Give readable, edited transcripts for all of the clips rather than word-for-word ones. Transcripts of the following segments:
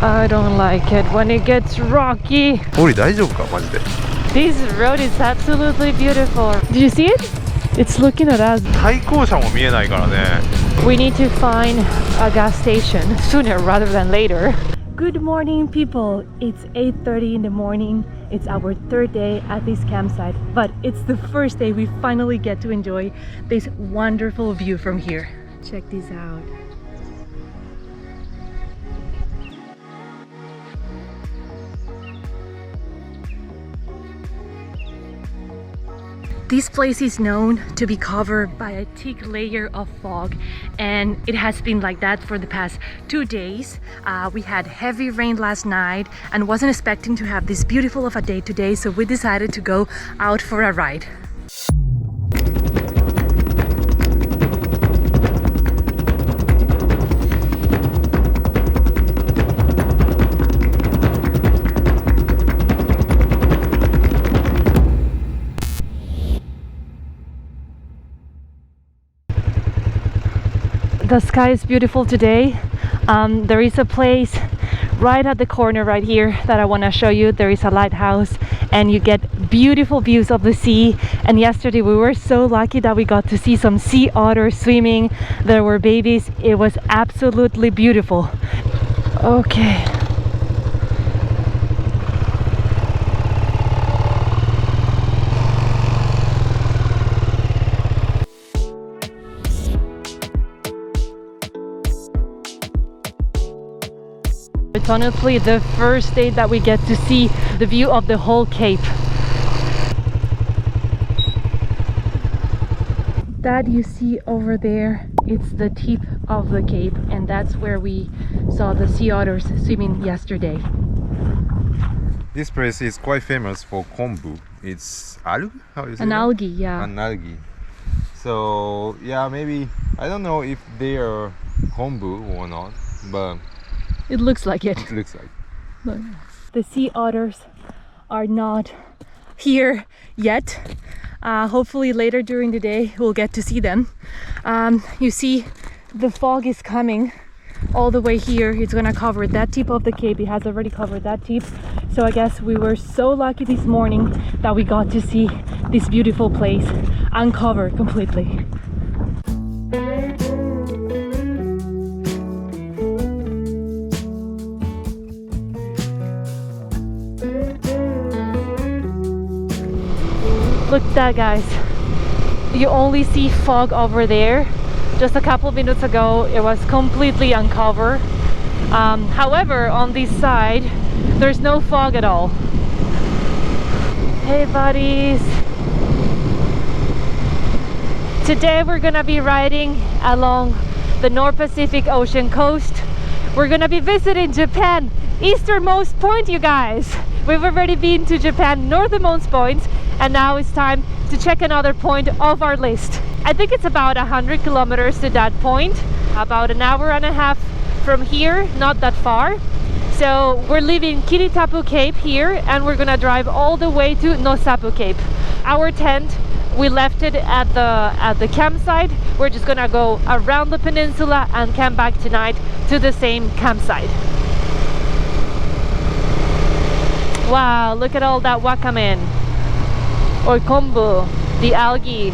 I don't like it when it gets rocky. オリ大丈夫かマジで。 This road is absolutely beautiful. Did you see it? It's looking at us. 対向車も見えないからね。 We need to find a gas station sooner rather than later. Good morning, people. It's 8:30 in the morning. It's our third day at this campsite, but it's the first day we finally get to enjoy this wonderful view from here. Check this out. This place is known to be covered by a thick layer of fog, and it has been like that for the past 2 days. We had heavy rain last night and wasn't expecting to have this beautiful of a day today, so we decided to go out for a ride. The sky is beautiful today. There is a place right at the corner right here that I want to show you. There is a lighthouse and you get beautiful views of the sea. And yesterday we were so lucky that we got to see some sea otters swimming. There were babies. It was absolutely beautiful. Okay. It's honestly the first day that we get to see the view of the whole cape. That you see over there, it's the tip of the cape, and that's where we saw the sea otters swimming yesterday. This place is quite famous for kombu. It's algae? How is it? An algae, yeah. An algae. So yeah, maybe I don't know if they are kombu or not, but it looks like it. It looks like. Look. The sea otters are not here yet. Hopefully later during the day we'll get to see them. You see the fog is coming all the way here. It's gonna cover that tip of the cape. It has already covered that tip. So I guess we were so lucky this morning that we got to see this beautiful place uncovered completely. Look at that, guys. You only see fog over there. Just a couple of minutes ago it was completely uncovered. However, on this side there's no fog at all. Hey buddies, today we're gonna be riding along the North Pacific Ocean coast. We're gonna be visiting Japan easternmost point, you guys. We've already been to Japan northernmost point, and now it's time to check another point of our list. I think it's about 100 kilometers to that point, about an hour and a half from here, not that far. So we're leaving Kiritapu Cape here and we're gonna drive all the way to Nosappu Cape. Our tent, we left it at the campsite. We're just gonna go around the peninsula and camp back tonight to the same campsite. Wow, look at all that wakame or kombu, the algae.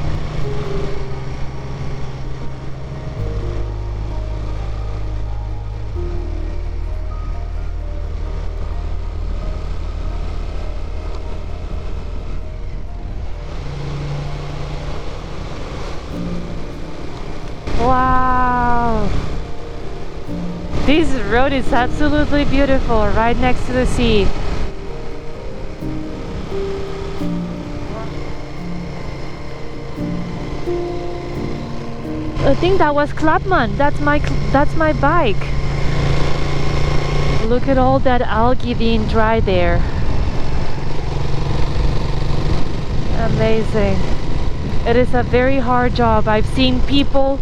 Wow, this road is absolutely beautiful, right next to the sea. I think that was Clapman. That's my bike. Look at all that algae being dry there. Amazing. It is a very hard job. I've seen people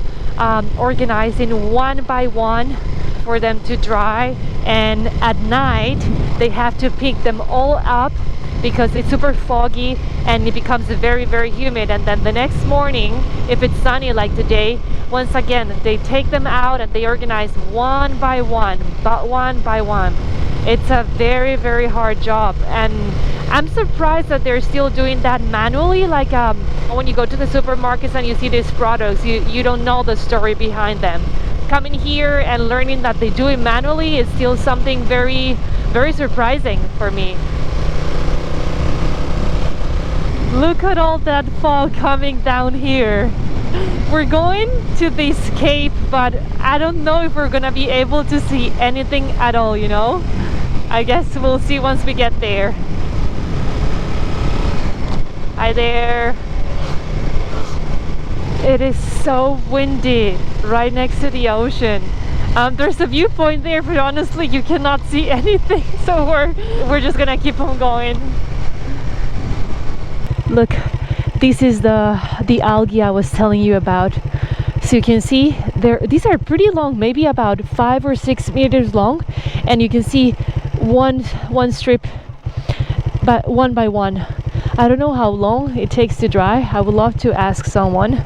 organizing one by one for them to dry, and at night they have to pick them all up because it's super foggy and it becomes very, very humid, and then the next morning, if it's sunny like today, once again they take them out and they organize one by one. It's a very, very hard job, and I'm surprised that they're still doing that manually. Like when you go to the supermarkets and you see these products, you don't know the story behind them. Coming here and learning that they do it manually is still something very, very surprising for me. Look at all that fog coming down here. We're going to this cape, but I don't know if we're gonna be able to see anything at all, you know? I guess we'll see once we get there. Hi there. It is so windy right next to the ocean. There's a viewpoint there, but honestly you cannot see anything, so we're just gonna keep on going. Look, this is the algae I was telling you about. So you can see these are pretty long, maybe about 5 or 6 meters long, and you can see one strip, but one by one. I don't know how long it takes to dry. I would love to ask someone.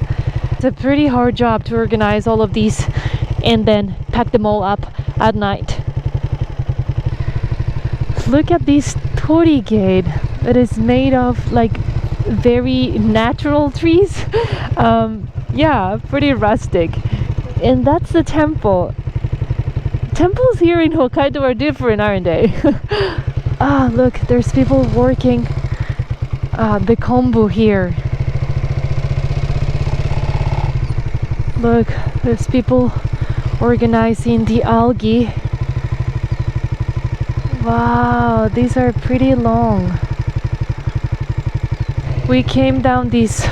It's a pretty hard job to organize all of these and then pack them all up at night. Look at this torii gate. It is made of like very natural trees. Yeah, pretty rustic. And that's the temple. Temples here in Hokkaido are different, aren't they? Ah, look, there's people working the kombu here. Look, there's people organizing the algae. Wow, these are pretty long. We came down this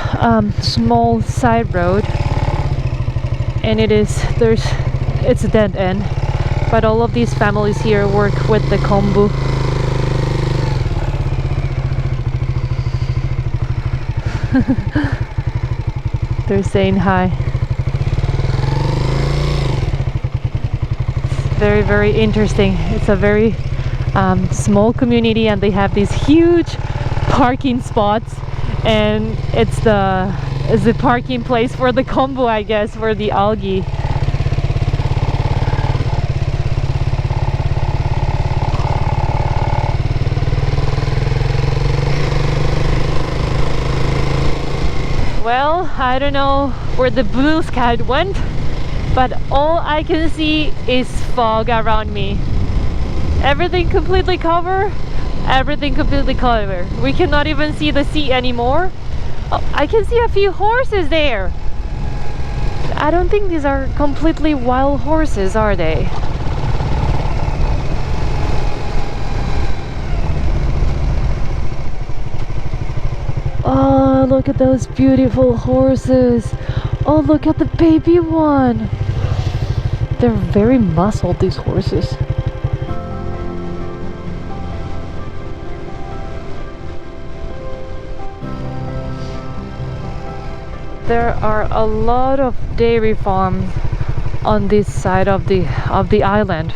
small side road, and it's a dead end, but all of these families here work with the kombu. They're saying hi. It's very, very interesting. It's a very small community, and they have these huge parking spots, and it's the parking place for the kombu, I guess, for the algae. Well, I don't know where the blue sky went, but all I can see is fog around me. Everything completely covered. Everything completely covered. We cannot even see the sea anymore. Oh, I can see a few horses there. I don't think these are completely wild horses, are they? Oh, look at those beautiful horses. Oh, look at the baby one. They're very muscled, these horses. There are a lot of dairy farms on this side of the island.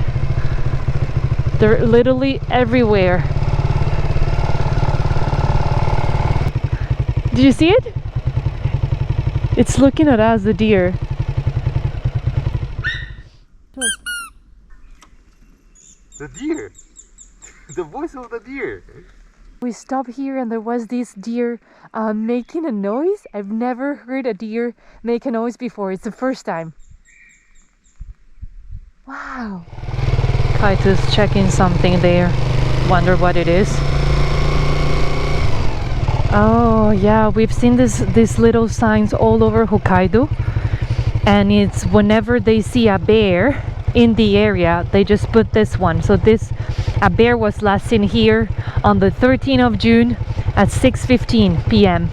They're literally everywhere. Did you see it? It's looking at us, the deer. The deer! The voice of the deer! We stopped here and there was this deer making a noise. I've never heard a deer make a noise before. It's the first time. Wow. Kaito's checking something there. Wonder what it is. Oh yeah, we've seen these little signs all over Hokkaido, and it's whenever they see a bear in the area, they just put this one. So a bear was last seen here on the 13th of June at 6:15 p.m.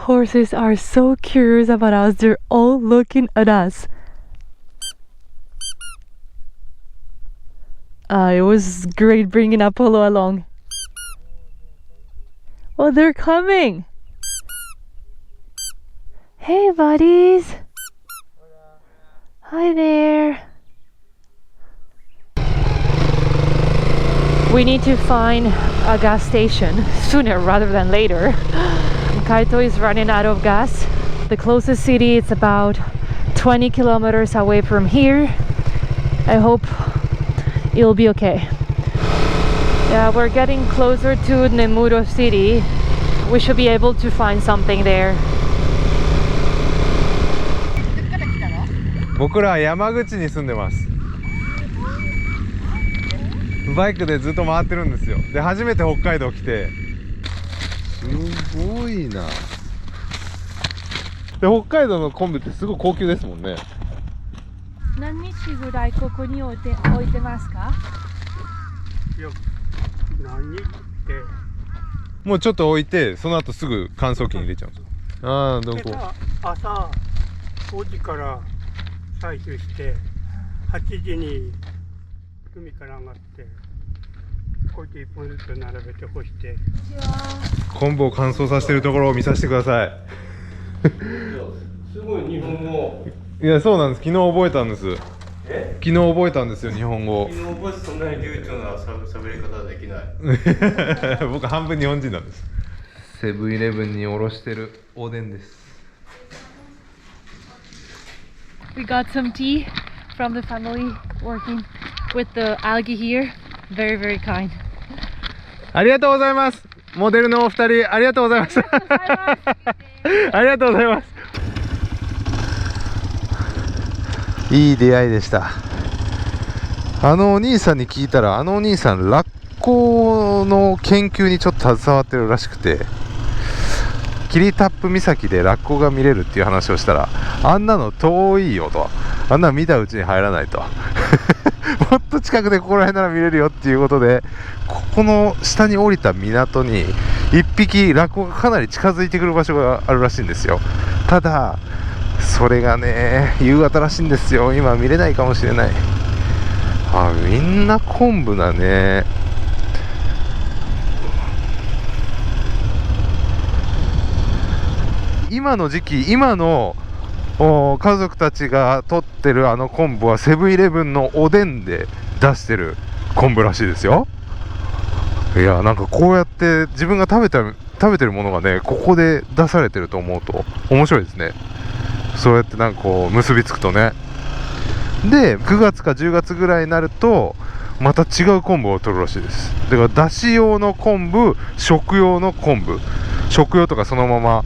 Horses are so curious about us. They're all looking at us. It was great bringing Apollo along. Oh, they're coming! Hey, buddies! Hi there! We need to find a gas station sooner rather than later. Kaito is running out of gas. The closest city is about 20 kilometers away from here. I hope it'll be okay. Yeah, we're getting closer to Nemuro city. We should be able to find something there. 僕らは山口に住んでます。バイクでずっと回ってるんですよ。で、初めて北海道来て、すごいな。で、北海道の昆布ってすごい高級ですもんね。何日ぐらいここに置いてますか？いや、何日ってもうちょっと置いて、その後すぐ乾燥機に入れちゃうんですよ。ああ、どこ？朝5時から採取して8時に海から上がってこうやって1本ずつ並べて干して、昆布を乾燥させてるところを見させてください。すごい日本語。いや、そうなんです。昨日覚えたんです。昨日覚えたんですよ、日本語。昨日覚えてそんなに流暢な喋り方はできない。僕半分日本人なんです。セブンイレブンにおろしてるおでんです。We got some tea from the family working with the algae here. Very, very kind. ありがとうございます。モデルのお二人、ありがとうございます。ありがとうございます。いい出会いでした。あのお兄さんに聞いたら、あのお兄さんラッコの研究にちょっと携わってるらしくて、霧タップ岬でラッコが見れるっていう話をしたら、あんなの遠いよと、あんなの見たうちに入らないともっと近くでここら辺なら見れるよっていうことで、ここの下に降りた港に1匹ラッコがかなり近づいてくる場所があるらしいんですよ。ただそれがね、夕方らしいんですよ。今見れないかもしれない。あ、みんな昆布だね。今の時期、今の家族たちが取ってるあの昆布はセブンイレブンのおでんで出してる昆布らしいですよ。いや、なんかこうやって自分が食べてるものがね、ここで出されてると思うと面白いですね。そうやってなんかこう結びつくとね。で、9月か10月ぐらいになるとまた違う昆布を取るらしいです。だからだし用の昆布、食用の昆布、食用とかそのまま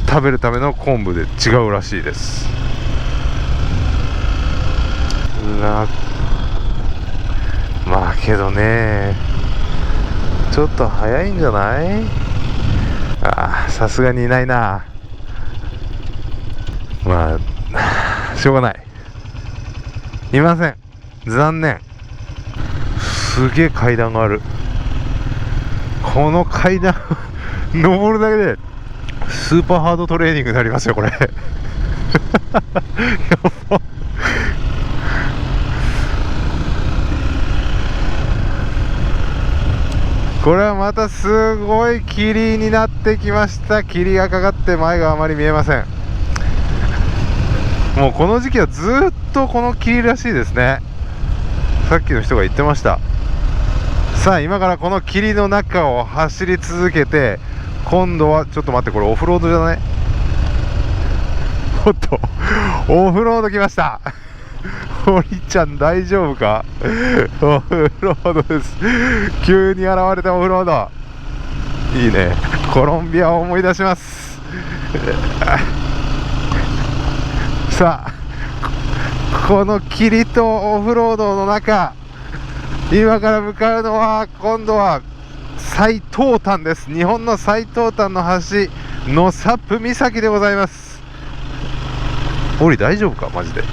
食べるための昆布で違うらしいです。まあけどね、ちょっと早いんじゃない？ああ、さすがにいないな。まあしょうがない、いません。残念。すげえ階段がある。この階段登るだけでスーパーハードトレーニングになりますよ、これ。やば。これはまたすごい霧になってきました。霧がかかって前があまり見えません。もうこの時期はずっとこの霧らしいですね。さっきの人が言ってました。さあ、今からこの霧の中を走り続けて、今度はちょっと待って、これオフロードじゃない？おっと、オフロード来ました。おりちゃん大丈夫か？オフロードです。急に現れたオフロード。いいね。コロンビアを思い出します。さあ、この霧とオフロードの中、今から向かうのは、今度は最東端です。日本の最東端の橋、ノサップ岬でございます。オリ大丈夫か？マジで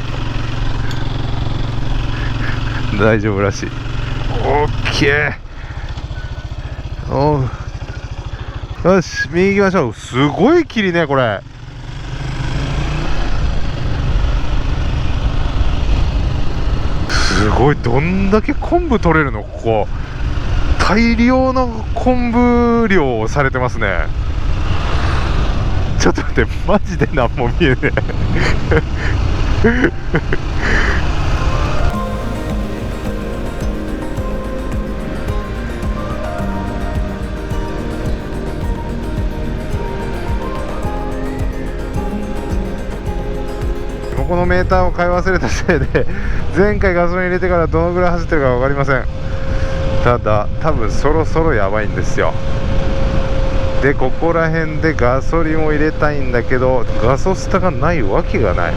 大丈夫らしい。オッケー。おう、よし、右行きましょう。すごい霧ね、これ。すごい。どんだけ昆布取れるの？ここ大量の昆布漁をされてますね。ちょっと待って、マジで何も見えねえ。ここのメーターを買い忘れたせいで、前回ガソリン入れてからどのぐらい走ってるか分かりません。ただ多分そろそろやばいんですよ。でここら辺でガソリンを入れたいんだけどガソスタがないわけがない。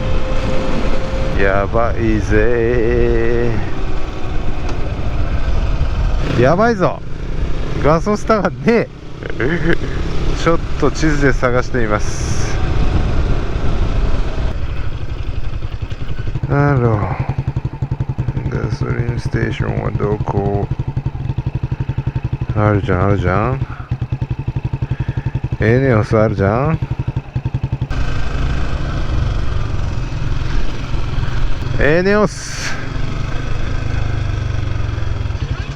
やばいぜー、やばいぞ、ガソスタがねえちょっと地図で探してみます。ガソリンステーションはどこ？あるじゃんあるじゃん、エネオスあるじゃん。エネオス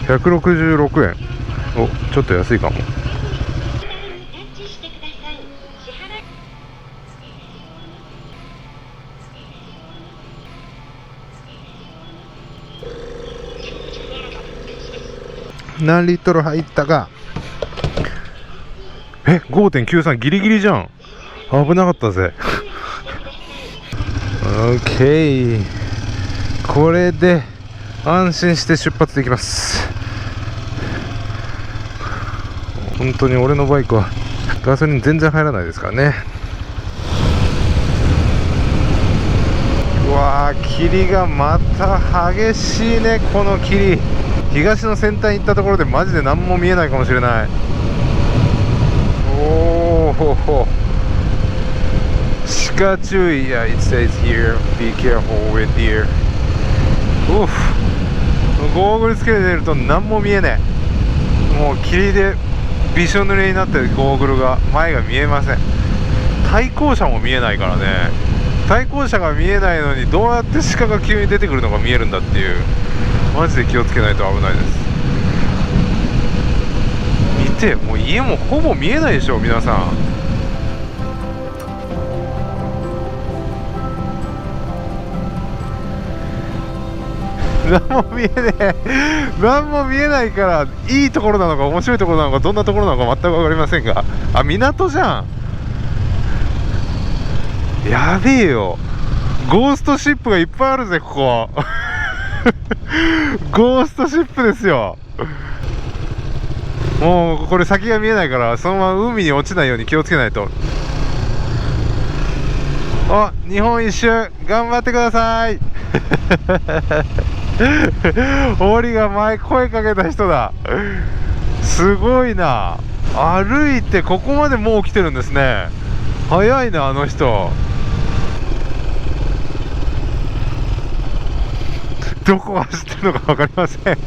166円。お、ちょっと安いかも。何リットル入ったか。5.93 ギリギリじゃん。危なかったぜOK、 これで安心して出発できます。本当に俺のバイクはガソリン全然入らないですからね。うわー、霧がまた激しいね。この霧、東の先端行ったところでマジで何も見えないかもしれない。おお、鹿注意。Yeah, it says here, be careful with deer. うふ、ゴーグルつけて出ると何も見えねえ。もう霧でびしょ濡れになってるゴーグルが前が見えません。対向車も見えないからね。対向車が見えないのにどうやって鹿が急に出てくるのが見えるんだっていう、マジで気をつけないと危ないです。見て、もう家もほぼ見えないでしょ皆さん。何も見えねえ何も見えないから、いいところなのか面白いところなのかどんなところなのか全く分かりませんが、あ、港じゃん。やべえよ、ゴーストシップがいっぱいあるぜここゴーストシップですよ。もうこれ先が見えないからそのまま海に落ちないように気をつけないと。あ、日本一周頑張ってくださいオリが前声かけた人だ。すごいな、歩いてここまでもう来てるんですね。早いなあの人。どこ走ってるのか分かりません全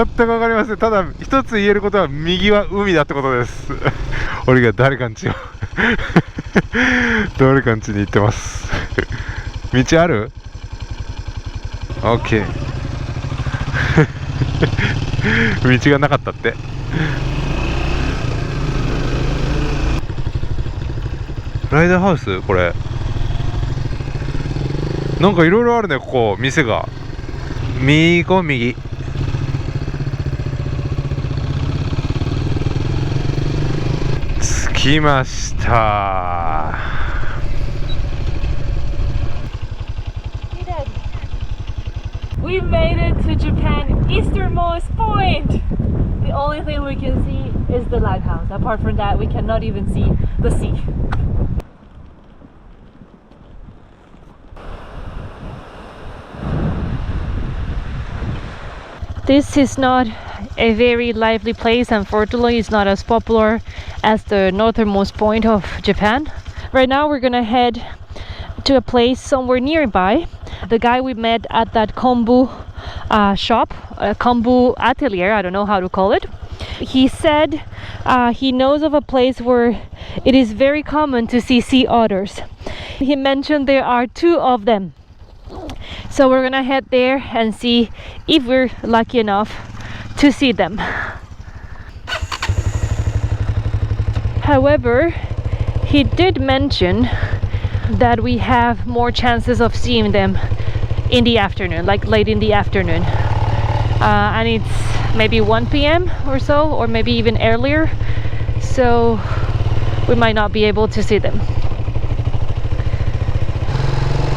く分かりません。ただ一つ言えることは右は海だってことです俺が誰かんちを誰かんちに行ってます道ある？ OK 道がなかったって。ライダーハウス、これなんかいろいろあるね。ここ店が右着きました。We made it to Japan easternmost point. The only thing we can see is the lighthouse. Apart from that, we cannot even see the sea. This is not a very lively place. Unfortunately, it's not as popular as the northernmost point of Japan. Right now we're gonna head to a place somewhere nearby. The guy we met at that kombu shop, kombu atelier, I don't know how to call it, he said he knows of a place where it is very common to see sea otters. He mentioned there are 2 of them. So we're gonna head there and see if we're lucky enough to see them. However, he did mention that we have more chances of seeing them in the afternoon, like late in the afternoon. And it's maybe 1 p.m. or so, or maybe even earlier. So we might not be able to see them.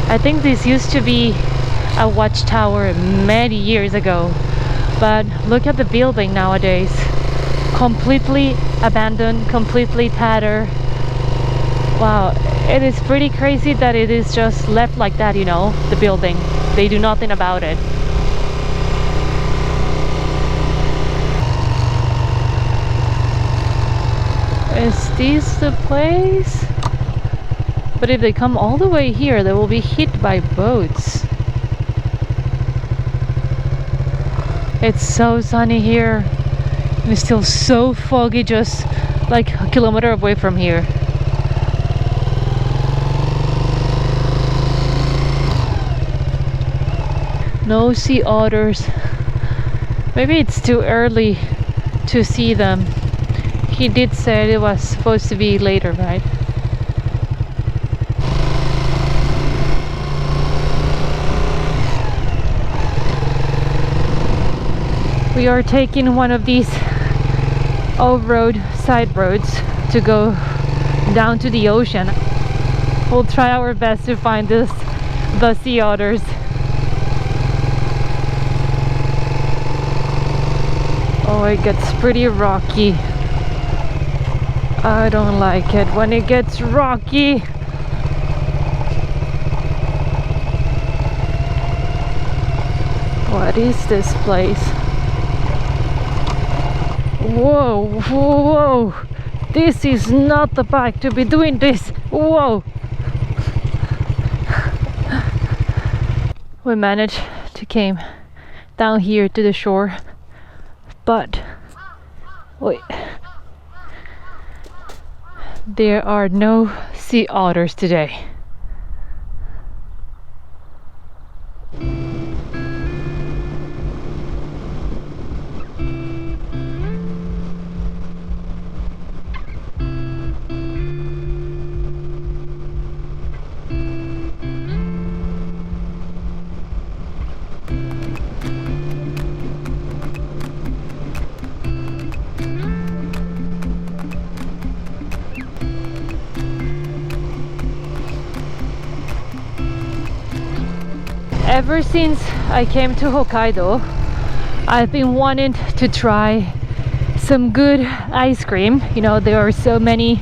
I think this used to be a watchtower many years ago, But look at the building nowadays. Completely abandoned, completely tattered. Wow, it is pretty crazy that it is just left like that, you know, the building. They do nothing about it. Is this the place? But if they come all the way here, they will be hit by boats. It's so sunny here. And it's still so foggy just like a kilometer away from here. No sea otters. Maybe it's too early to see them. He did say it was supposed to be later, right? We are taking one of these off-road side roads to go down to the ocean. We'll try our best to find the sea otters. Oh, it gets pretty rocky. I don't like it when it gets rocky. What is this place? Whoa, whoa, whoa. This is not the bike to be doing this. Whoa. We managed to came down here to the shore, but wait, there are no sea otters today. Ever since I came to Hokkaido, I've been wanting to try some good ice cream. You know, there are so many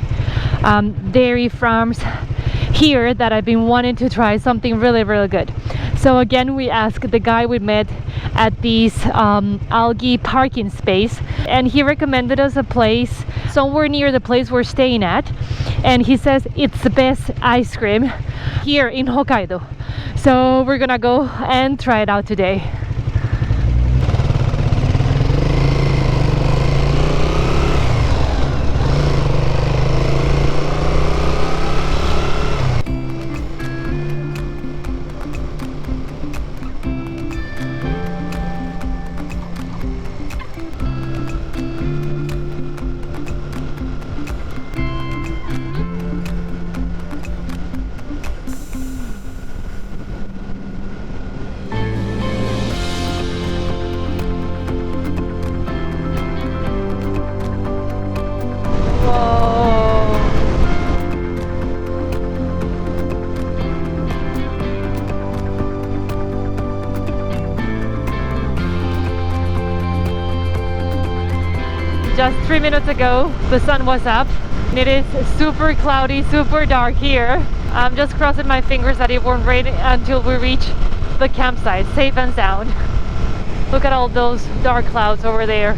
dairy farms here that I've been wanting to try something really, really good. So again, we asked the guy we met at this algae parking space, and he recommended us a place somewhere near the place we're staying at, and he says it's the best ice cream here in Hokkaido. So we're gonna go and try it out today. Just 3 minutes ago, the sun was up. It is super cloudy, super dark here. I'm just crossing my fingers that it won't rain until we reach the campsite, safe and sound. Look at all those dark clouds over there.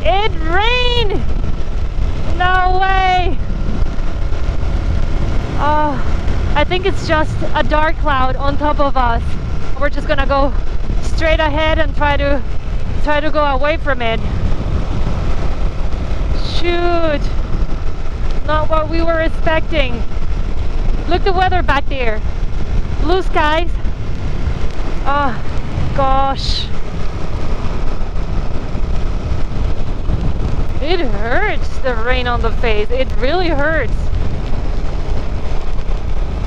It rained! No way! I think it's just a dark cloud on top of us. We're just gonna go straight ahead and try to go away from it. Shoot, not what we were expecting. Look, the weather back there, blue skies. Oh gosh, it hurts, the rain on the face. It really hurts.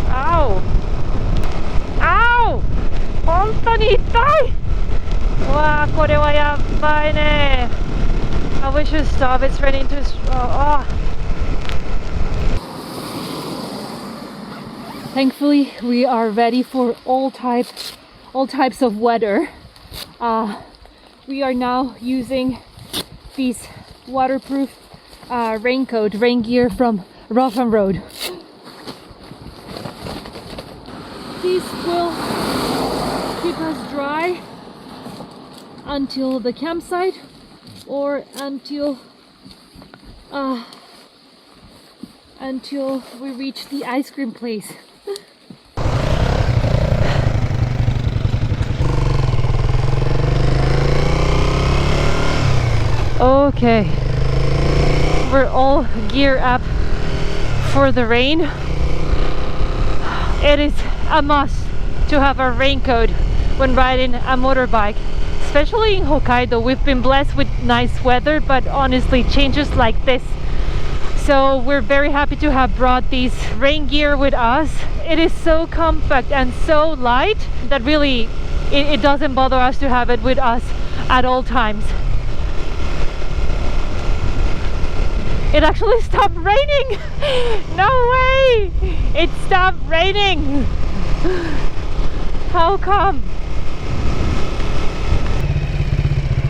Ow, ow, 本当に痛い。わあ、これはやばいね。I wish it would stop. It's raining too strong. Thankfully, we are ready for all types all types of weather. We are now using these waterproof raincoat, rain gear from Rough and Road. These will keep us dry until the campsite or until we reach the ice cream place. Okay, we're all geared up for the rain. It is a must to have a raincoat when riding a motorbike, especially in Hokkaido. We've been blessed with nice weather, but honestly, changes like this. So we're very happy to have brought these rain gear with us. It is so compact and so light that really it doesn't bother us to have it with us at all times. It actually stopped raining! No way! It stopped raining! How come?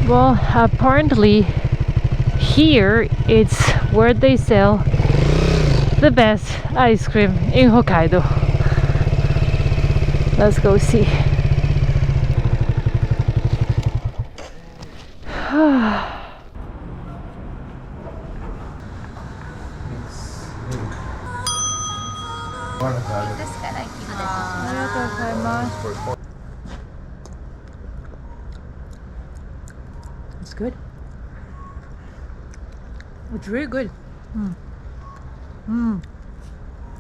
Well, apparently here it's where they sell the best ice cream in Hokkaido. Let's go see. It's good. It's really good.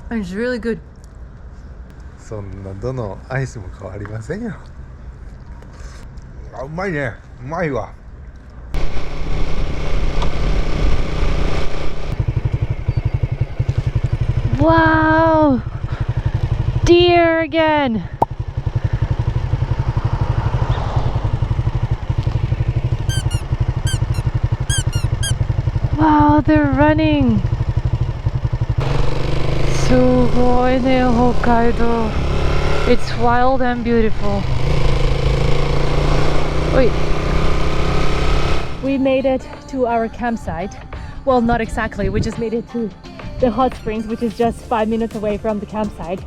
It's really good. そんなどのアイスも変わりませんよ。あ、うまいね。うまいわ。Wow! Deer again! Wow, they're running! すごいね、Hokkaido. It's wild and beautiful. Wait. We made it to our campsite. Well, not exactly. We just made it to the hot springs, which is just 5 minutes away from the campsite.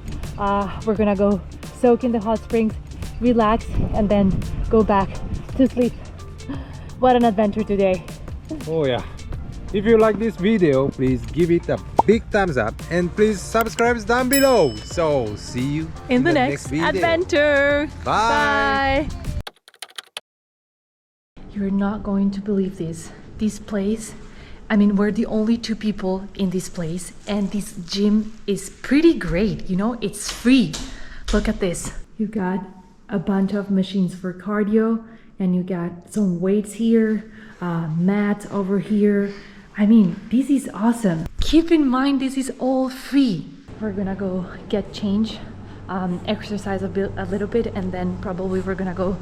We're gonna go soak in the hot springs, relax, and then go back to sleep. What an adventure today. Oh yeah. If you like this video, please give it a big thumbs up and please subscribe down below. So see you in the next video. adventure. Bye. Bye. You're not going to believe this. This place, I mean, we're the only two people in this place, and this gym is pretty great. You know, it's free. Look at this. You got a bunch of machines for cardio, and you got some weights here, mats over here. I mean, this is awesome. Keep in mind, this is all free. We're gonna go get change, exercise a little bit, and then probably we're gonna go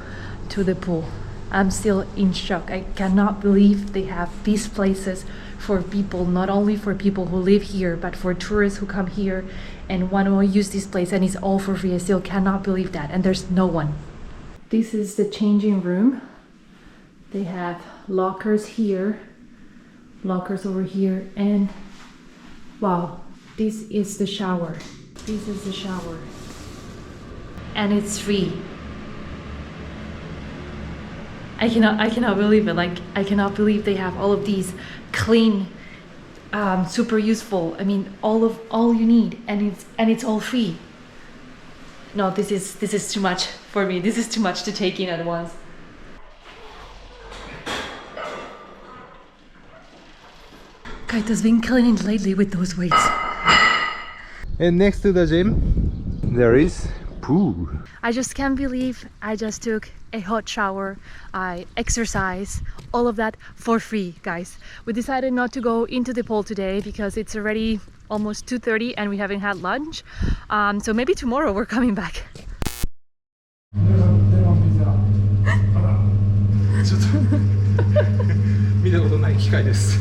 to the pool. I'm still in shock. I cannot believe they have these places for people, not only for people who live here, but for tourists who come here and want to use this place, and it's all for free. I still cannot believe that, and there's no one. This is the changing room. They have lockers here, lockers over here, and wow, this is the shower. This is the shower. And it's free. I cannot believe it. Like, I cannot believe they have all of these clean, super useful. I mean, all you need, and it's all free. No, this is too much for me. This is too much to take in at once. Kaito's been cleaning lately with those weights. And next to the gym, there is pool. I just can't believe I just took a hot shower, I exercise, all of that for free, guys. We decided not to go into the pool today because it's already almost 2:30 and we haven't had lunch. So maybe tomorrow we're coming back. 見たことない機械です。